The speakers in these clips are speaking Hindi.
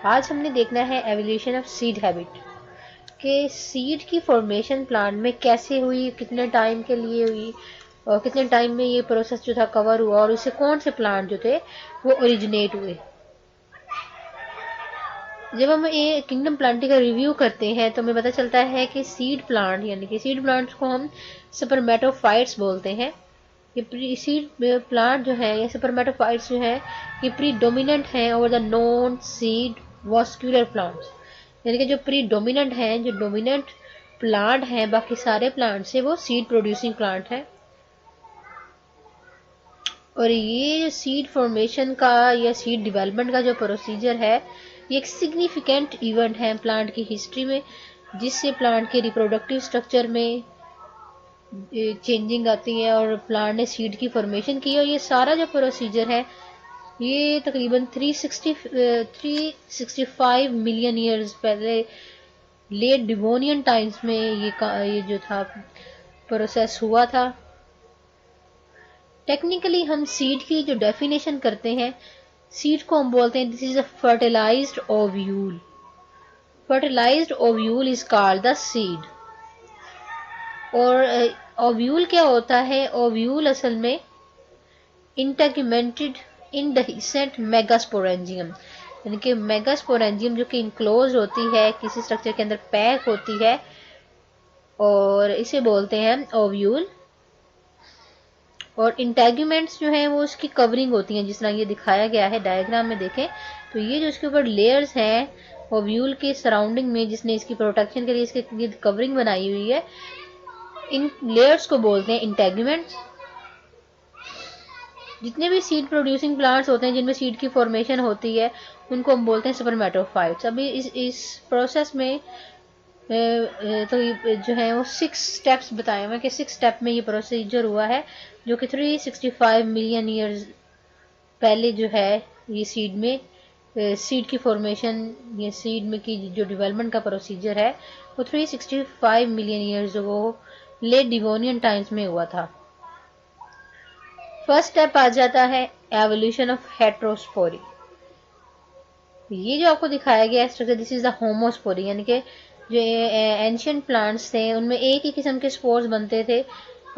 आज हमने देखना है एवोल्यूशन ऑफ सीड हैबिट कि सीड की फॉर्मेशन प्लांट में कैसे हुई, कितने टाइम के लिए हुई और कितने टाइम में ये प्रोसेस जो था कवर हुआ और उससे कौन से प्लांट जो थे वो ओरिजिनेट हुए। जब हम ये किंगडम प्लांटिंग का रिव्यू करते हैं तो हमें पता चलता है कि सीड प्लांट यानी कि सीड प्लांट्स को हम स्पर्मेटोफाइट्स बोलते हैं। ये प्री सीड प्लांट जो है या स्पर्मेटोफाइट्स जो है ये प्री डोमिनेंट हैं over the non seed vascular plants, यानी कि जो प्री डोमिनेंट हैं, जो डोमिनेंट प्लांट हैं बाकी सारे प्लांट से, वो सीड प्रोड्यूसिंग प्लांट है। और ये सीड फॉर्मेशन का या सीड डेवलपमेंट का जो प्रोसीजर है ये एक सिग्निफिकेंट इवेंट है प्लांट की हिस्ट्री में, जिससे प्लांट के रिप्रोडक्टिव स्ट्रक्चर में चेंजिंग आती है और प्लांट ने सीड की फॉर्मेशन की। और ये सारा जो प्रोसीजर है ये तकरीबन 365 मिलियन ईयर्स पहले लेट डिवोनियन टाइम्स में ये जो था प्रोसेस हुआ था। टेक्निकली हम सीड की जो डेफिनेशन करते हैं, सीड को हम बोलते हैं this is a fertilised ovule. Fertilised ovule is called the seed. और ओव्यूल क्या होता है? ओव्यूल असल में इंटेगमेंटेड इनडेhiscent मेगास्पोरेंजियम, यानी कि मेगास्पोरेंजियम जो कि इनक्लोज होती है, किसी स्ट्रक्चर के अंदर पैक होती है, और इसे बोलते हैं ओव्यूल। और इंटेगुमेंट्स जो हैं वो उसकी कवरिंग होती हैं, जिस तरह ये दिखाया गया है डायग्राम में देखें तो ये जो इसके ऊपर लेयर्स हैं ओव्यूल के सराउंडिंग में, जिसने इसकी प्रोटेक्शन के लिए इसकी कवरिंग बनाई हुई है, इन लेयर्स को बोलते हैं इंटेगुमेंट्स। जितने भी सीड प्रोड्यूसिंग प्लांट्स होते हैं जिनमें सीड की फॉर्मेशन होती है उनको हम बोलते हैं स्पर्मेटोफाइट्स। अभी इस प्रोसेस में तो जो है वो 6 स्टेप्स बताए हुए हैं कि 6 स्टेप में ये प्रोसीजर हुआ है, जो कि 365 मिलियन ईयर्स पहले जो है ये सीड की फॉर्मेशन, ये सीड में की जो डेवलपमेंट का प्रोसीजर है वो 365 मिलियन ईयर्स वो लेट डिवोनियन टाइम्स में हुआ था। फर्स्ट स्टेप आ जाता है एवोल्यूशन ऑफ हेट्रोस्पोरी। ये जो आपको दिखाया गया है structure, this is the homospory, यानी कि जो एंशियंट प्लांट्स थे उनमें एक ही किस्म के स्पोर्स बनते थे,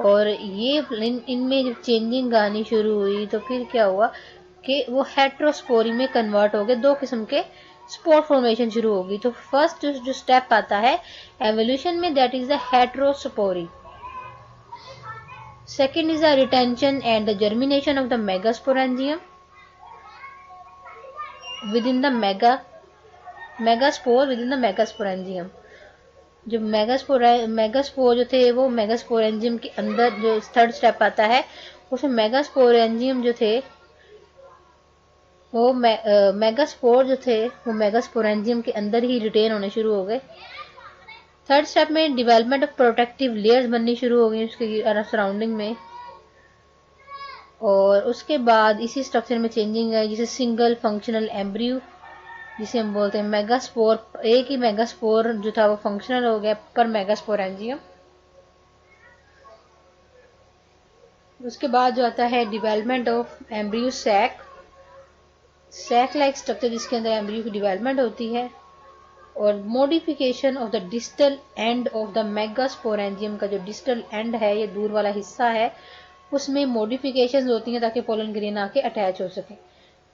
और ये इनमें जब चेंजिंग आनी शुरू हुई तो फिर क्या हुआ कि वो हेट्रोस्पोरी में कन्वर्ट हो गए, दो किस्म के स्पोर फॉर्मेशन शुरू होगी। तो फर्स्ट जो स्टेप आता है एवोल्यूशन में, that is the heterospory. Second is the retention and the germination of the megasporangium within the megaspore within the megasporangium। जो मेगास्पोर जो थे वो मेगास्पोरेंजियम के अंदर, जो थर्ड स्टेप आता है उसमें मेगास्पोरेंजियम जो थे वो मेगास्पोर जो थे वो मेगास्पोरेंजियम के अंदर ही रिटेन होने शुरू हो गए। थर्ड स्टेप में डेवलपमेंट ऑफ प्रोटेक्टिव लेयर्स बननी शुरू हो गई उसके सराउंडिंग में, और उसके बाद इसी स्ट्रक्चर में चेंजिंग आई, जिसे सिंगल फंक्शनल एम्ब्रियो जिसे हम बोलते हैं मेगास्पोर। एक ही मेगास्पोर जो था वो फंक्शनल हो गया पर मेगास्पोरेंजियम। उसके बाद जो आता है development of embryo sac like structure, जिसके अंदर एम्ब्रियो की डेवलपमेंट होती है, और modification of the distal end of the megasporangium का जो डिस्टल एंड है, ये दूर वाला हिस्सा है, उसमें मॉडिफिकेशन होती हैं ताकि पोलन ग्रेन आके अटैच हो सके।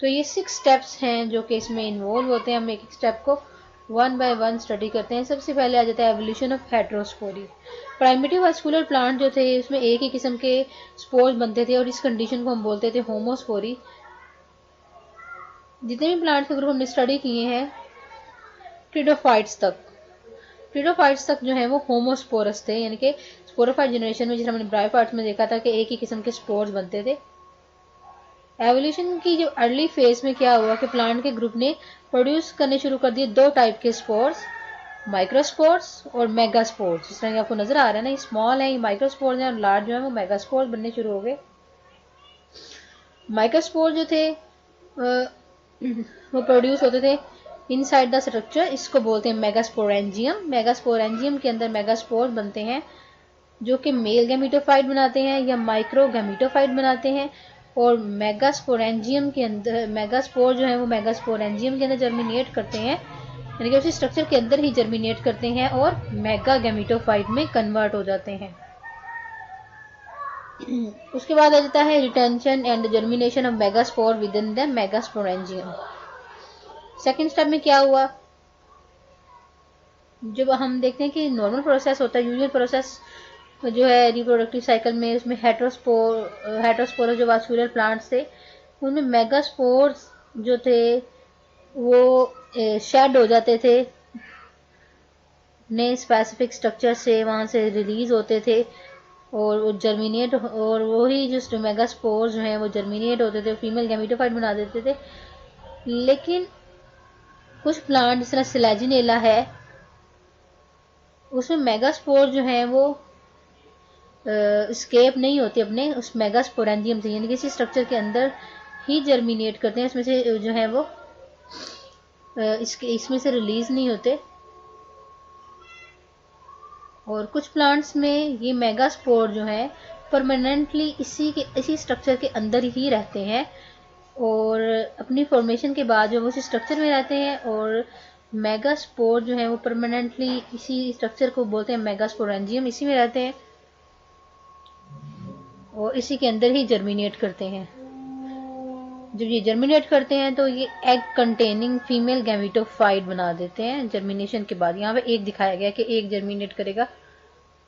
तो ये 6 स्टेप्स हैं जो कि इसमें इन्वॉल्व होते हैं। हम एक एक स्टेप को वन बाय वन स्टडी करते हैं। सबसे पहले आ जाता है evolution of heterospory. Primitive vascular plant जो थे उसमें एक ही किस्म के स्पोर्स बनते थे और इस कंडीशन को हम बोलते थे होमोस्पोरी। जितने भी प्लांट्स के ग्रुप हमने स्टडी किए हैं ट्रिडोफाइट्स तक जो है वो होमोस्पोरस थे, यानी कि स्पोरोफाइट जनरेशन में, जिसे हमने ब्रायोफाइट्स में देखा था कि एक ही किस्म के स्पोर्स बनते थे। एवोल्यूशन की जो अर्ली फेज में क्या हुआ कि प्लांट के ग्रुप ने प्रोड्यूस करने शुरू कर दिए 2 टाइप के स्पोर्स, माइक्रोस्पोर्स और मेगास्पोर्स। जिस तरह कि आपको नजर आ रहा है ना, ये स्मॉल है, ये माइक्रोस्पोर्स हैं, और लार्ज जो है वो मेगास्पोर्स बनने शुरू हो गए। माइक्रोस्पोर जो थे वो प्रोड्यूस होते थे इनसाइड द स्ट्रक्चर, इसको बोलते हैं मेगास्पोरेंजियम। मेगास्पोरेंजियम के अंदर मेगास्पोर बनते हैं जो कि मेल गैमीटोफाइट बनाते हैं या माइक्रो गैमीटोफाइट बनाते हैं, और मेगास्पोरेंजियम के अंदर मेगास्पोर जो है वो मेगास्पोरेंजियम के अंदर जर्मिनेट करते हैं, यानी कि उसी स्ट्रक्चर के अंदर ही जर्मिनेट करते हैं और मेगा गैमेटोफाइट में कन्वर्ट हो जाते हैं। उसके बाद आ जाता है retention and germination of megaspore with in the megasporangium. Second step में क्या हुआ, जब हम देखते हैं कि नॉर्मल प्रोसेस होता है, यूजुअल प्रोसेस जो है रिप्रोडक्टिव साइकिल में, उसमें हेट्रोस्पोर जो वास्कुलर प्लांट्स थे उनमें मेगास्पोर्स जो थे वो शेड हो जाते थे, नए स्पेसिफिक स्ट्रक्चर से वहाँ से रिलीज होते थे और वो जर्मिनेट, और वही जो मेगास्पोर जो हैं वो जर्मिनेट होते थे, फीमेल गैमेटोफाइट बना देते थे। लेकिन कुछ प्लांट जिस तरह सिलेजिनेला है उसमें मेगास्पोर जो हैं वो स्केप नहीं होते अपने उस मेगास्पोरेंजियम से, यानी किसी स्ट्रक्चर के अंदर ही जर्मिनेट करते हैं, इसमें से जो है वो इसमें से रिलीज नहीं होते। और कुछ प्लांट्स में ये मेगास्पोर जो है परमानेंटली इसी स्ट्रक्चर के अंदर ही रहते हैं और अपनी फॉर्मेशन के बाद जो वो उसी स्ट्रक्चर में रहते हैं, और मेगास्पोर जो है वो परमानेंटली इसी स्ट्रक्चर को बोलते हैं मेगास्पोरेंजियम, इसी में रहते हैं और इसी के अंदर ही जर्मिनेट करते हैं। जब ये जर्मिनेट करते हैं तो ये एग कंटेनिंग फीमेल गैमेटोफाइट बना देते हैं जर्मिनेशन के बाद। यहाँ पे एक दिखाया गया कि एक जर्मिनेट करेगा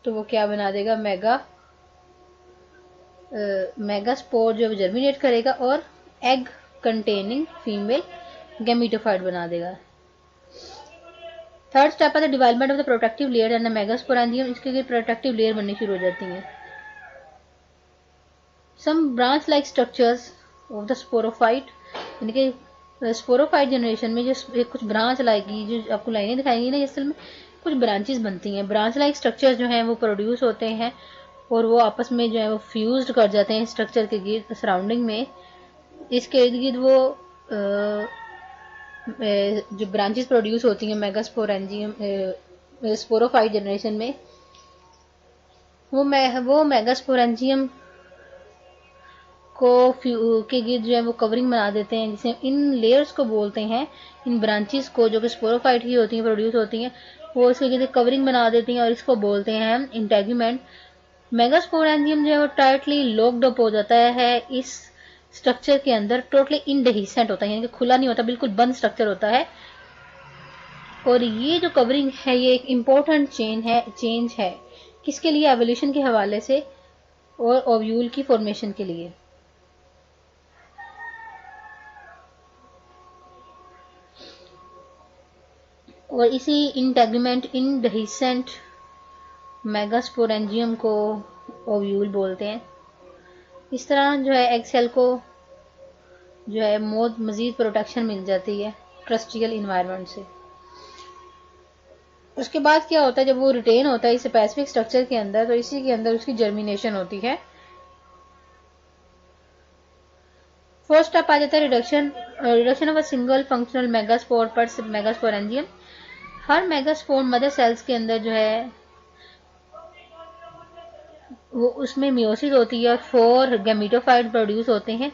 तो वो क्या बना देगा, मेगास्पोर जो जर्मिनेट करेगा और एग कंटेनिंग फीमेल गैमेटोफाइट बना देगा। थर्ड स्टेप है the development of the protective layer and the megasporangium. इसके लिए प्रोटेक्टिव लेयर बननी शुरू हो जाती है। Some branch like structures of the sporophyte, यानी कि स्पोरोफाइट जनरेशन में जो कुछ ब्रांच लाएगी, जो आपको लाइनें दिखाएंगी ना, असल में कुछ ब्रांचेस बनती हैं। ब्रांच लाइक स्ट्रक्चर्स जो हैं वो प्रोड्यूस होते हैं और वो आपस में जो है वो फ्यूज्ड कर जाते हैं स्ट्रक्चर के गिर्द सराउंडिंग में। इसके इर्द गिर्द वो जो ब्रांचेस प्रोड्यूस होती हैं मेगास्पोरेंजियम स्पोरोफाइट जनरेशन में, वो मेगास्पोरेंजियम के गिर्द जो है वो कवरिंग बना देते हैं, जिसे इन लेयर्स को बोलते हैं। इन ब्रांचेस को जो कि स्पोरोफाइट की होती हैं, प्रोड्यूस होती हैं, वो इसके गिर्द कवरिंग बना देती हैं और इसको बोलते हैं इंटेगुमेंट। मेगास्पोरेंजियम जो है वो टाइटली लॉक्ड अप हो जाता है इस स्ट्रक्चर के अंदर, टोटली इनडेहिसेंट होता है, यानी कि खुला नहीं होता, बिल्कुल बंद स्ट्रक्चर होता है। और ये जो कवरिंग है ये एक इम्पोर्टेंट चेंज है किसके लिए, एवोल्यूशन के हवाले से और ओव्यूल की फॉर्मेशन के लिए। और इसी इंटेगुमेंट इनडेहिसेंट मेगास्पोरेंजियम को ओव्यूल बोलते हैं। इस तरह जो है एग सेल को जो है मजीद प्रोटेक्शन मिल जाती है ट्रस्टियल इन्वायरमेंट से। उसके बाद क्या होता है, जब वो रिटेन होता है इस स्पेसिफिक स्ट्रक्चर के अंदर, तो इसी के अंदर उसकी जर्मिनेशन होती है। फर्स्ट स्टेप आ जाता है reduction of a single functional megaspore पर मेगास्पोरेंजियम। हर मेगास्पोर मदर सेल्स के अंदर जो है वो उसमें मियोसिस होती है और 4 गैमेटोफाइट प्रोड्यूस होते हैं।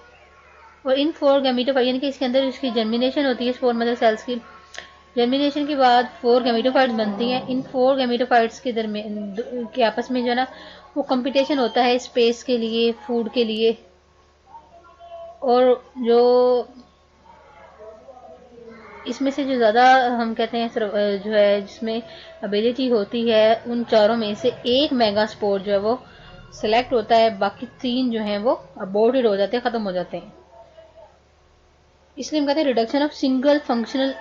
और इन 4 गैमेटोफाइट, यानी कि इसके अंदर इसकी जर्मिनेशन होती है 4 मदर सेल्स की। जर्मिनेशन के बाद 4 गैमेटोफाइट्स बनती हैं। इन 4 गैमेटोफाइट्स के दरमियान के आपस में जो है ना वो कंपटीशन होता है स्पेस के लिए, फूड के लिए। और जो इसमें से जो ज़्यादा हम कहते हैं जो है जिसमें एबिलिटी होती है, उन चारों में से एक मेगास्पोर जो है वो सिलेक्ट होता है, बाकी 3 जो हैं वो अबॉर्टेड हो जाते हैं, ख़त्म हो जाते हैं। इसलिए हम कहते हैं reduction of single functional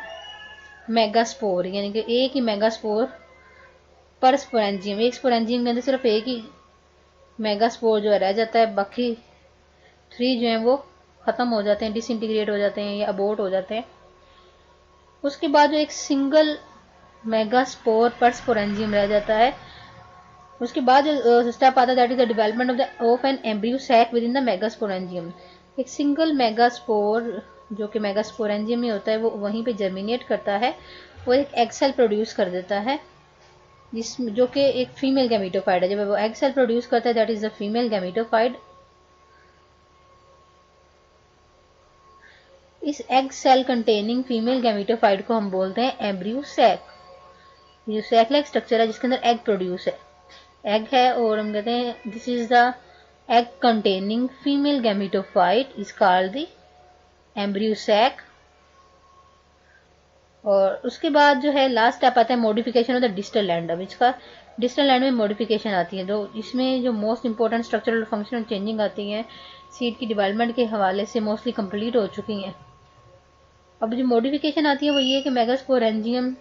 megaspore, यानी कि एक ही मेगास्पोर पर स्पोरेंजियम। एक स्पोरेंजियम के अंदर सिर्फ एक ही मेगास्पोर जो है रह जाता है, बाकी 3 जो हैं वो ख़त्म हो जाते हैं, डिसइंटीग्रेट हो जाते हैं या अबॉर्ट हो जाते हैं। उसके बाद जो एक सिंगल मेगास्पोर पर स्पोरेंजियम रह जाता है, उसके बाद जो स्टेप आता है that is the development of an embryo sac within the megasporangium. एक सिंगल मेगास्पोर जो कि मेगास्पोरेंजियम में होता है वो वहीं पे जर्मिनेट करता है और एक एग सेल प्रोड्यूस कर देता है, जिसमें जो कि एक फीमेल गैमेटोफाइट है। जब वो एग सेल प्रोड्यूस करता है that is the female gametophyte. इस egg cell containing female gametophyte को हम बोलते हैं एम्ब्रियो सैक। ये जो सैक लाइक स्ट्रक्चर है जिसके अंदर एग प्रोड्यूस है, एग है, और हम कहते हैं this is the egg containing female gametophyte is called the embryo sac. और उसके बाद जो है लास्ट स्टेप आता है modification of the distal end. अब इसका डिस्टल एंड में मॉडिफिकेशन आती है, जो इसमें जो most important structural functional changing आती हैं सीड की डेवलपमेंट के हवाले से मोस्टली कंप्लीट हो चुकी हैं। अब जो मॉडिफिकेशन आती है वो ये है कि मेगास्पोरेंजियम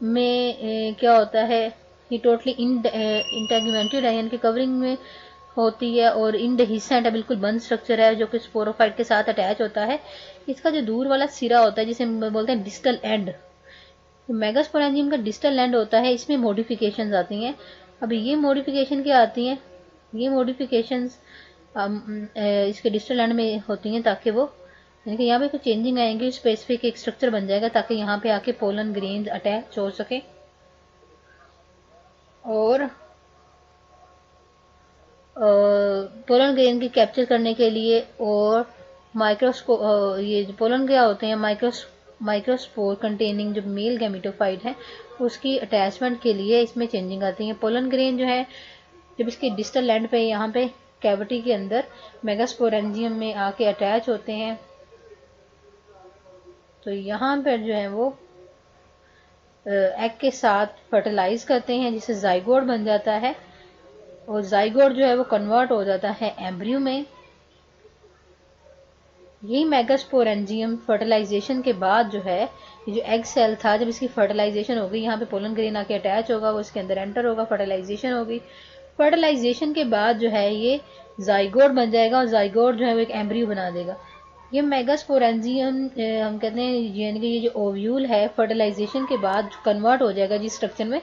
में क्या होता है कि टोटली इंटेगमेंटेड है, यानी कि कवरिंग में होती है, और इंडहिसेंट है, बिल्कुल बंद स्ट्रक्चर है जो कि स्पोरोफाइट के साथ अटैच होता है। इसका जो दूर वाला सिरा होता है जिसे हम बोलते हैं डिस्टल एंड, मेगास्पोरेंजियम का डिस्टल एंड होता है, इसमें मॉडिफिकेशंस आती हैं। अभी ये मॉडिफिकेशन क्या आती हैं, ये मॉडिफिकेशंस इसके डिस्टल एंड में होती हैं ताकि वो, यानी कि यहाँ पे कुछ चेंजिंग आएंगे, स्पेसिफिक एक स्ट्रक्चर बन जाएगा ताकि यहाँ पे आके पोलन ग्रेन्स अटैच हो सके। और पोलन ग्रेन की कैप्चर करने के लिए और माइक्रोस्कोप, ये जो पोलन क्या होते हैं माइक्रोस्पोर कंटेनिंग जो मेल गैमेटोफाइट है उसकी अटैचमेंट के लिए इसमें चेंजिंग आती है। पोलन ग्रेन जो है जब इसके डिस्टल एंड पे यहाँ पे कैविटी के अंदर मेगास्पोरेंजियम में आके अटैच होते हैं, तो यहाँ पर जो है वो एग के साथ फर्टिलाइज करते हैं जिससे जाइगोट बन जाता है, और जाइगोट जो है वो कन्वर्ट हो जाता है एम्ब्रियो में। यही मेगास्पोरेंजियम फर्टिलाइजेशन के बाद जो है ये जो एग सेल था, जब इसकी फर्टिलाइजेशन होगी यहाँ पे पोलन ग्रेन आके अटैच होगा, वो इसके अंदर एंटर होगा, फर्टिलाइजेशन होगी। फर्टिलाइजेशन के बाद जो है ये जाइगोट बन जाएगा, और जाइगोट जो है वो एक एम्ब्रियो बना देगा। ये मेगास्पोरेंजियम हम कहते हैं, यानी कि ये जो ओव्यूल है फर्टिलाइजेशन के बाद कन्वर्ट हो जाएगा जिस स्ट्रक्चर में,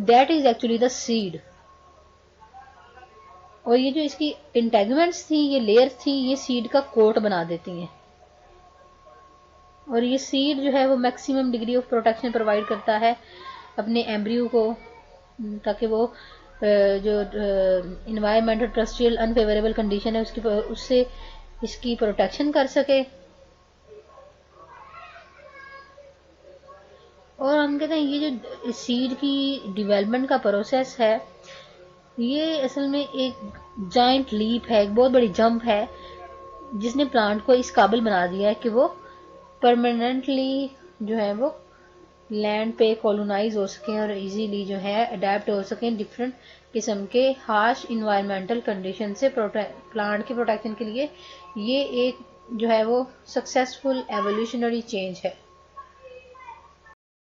that is actually the seed. और ये जो इसकी इंटेगमेंट्स थी, ये लेयर्स थी, ये सीड का कोट बना देती हैं, और ये सीड जो है वो maximum degree of protection provide करता है अपने एम्ब्रियो को, ताकि वो जो इन्वायरमेंटल टेरेस्ट्रियल अनफेवरेबल कंडीशन है उससे इसकी प्रोटेक्शन कर सके। और हम कहते हैं ये जो सीड की डेवलपमेंट का प्रोसेस है ये असल में एक जाइंट लीप है, एक बहुत बड़ी जंप है जिसने प्लांट को इस काबिल बना दिया है कि वो परमानेंटली जो है वो लैंड पे कॉलोनाइज हो सकें और इजीली जो है अडेप्ट हो सकें डिफरेंट किस्म के हार्श इन्वायरमेंटल कंडीशन से। प्लांट की प्रोटेक्शन के लिए ये एक जो है वो सक्सेसफुल एवोल्यूशनरी चेंज है।